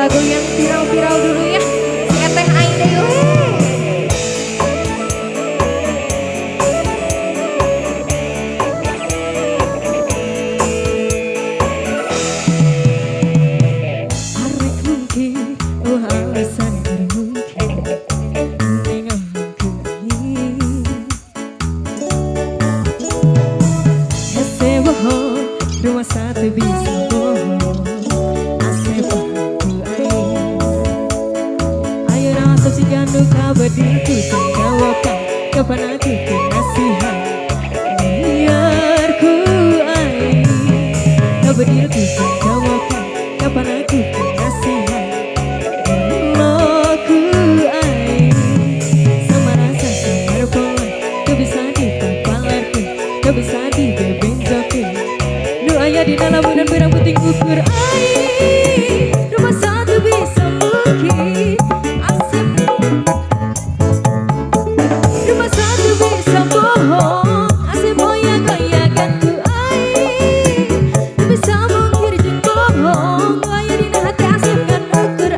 lagu yang viral-viral dulu ya. Si Teh Aida yuk. Arek mungkin oh alasan mungkin dengan mungkin hese bohong rumah satu bisa bohong ase bohong ayo rasa si jandu kabar diriku jawabkan kapan aku nasihat biar ku kabar diriku jawabkan kapan aku nasihat ku sama rasa samar pola kau bisa dipapalarku kau bisa dibenjokin doanya di dalam dan berang putih ukur rumah satu bisa mungkin asik rumah satu bisa bohong asik boya goyakan ku bisa mungkir jeng bohong doanya di hati asik kan ukur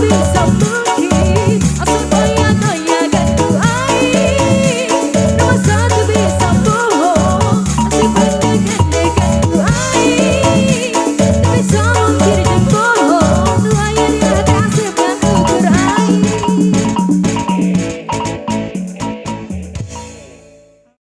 bisa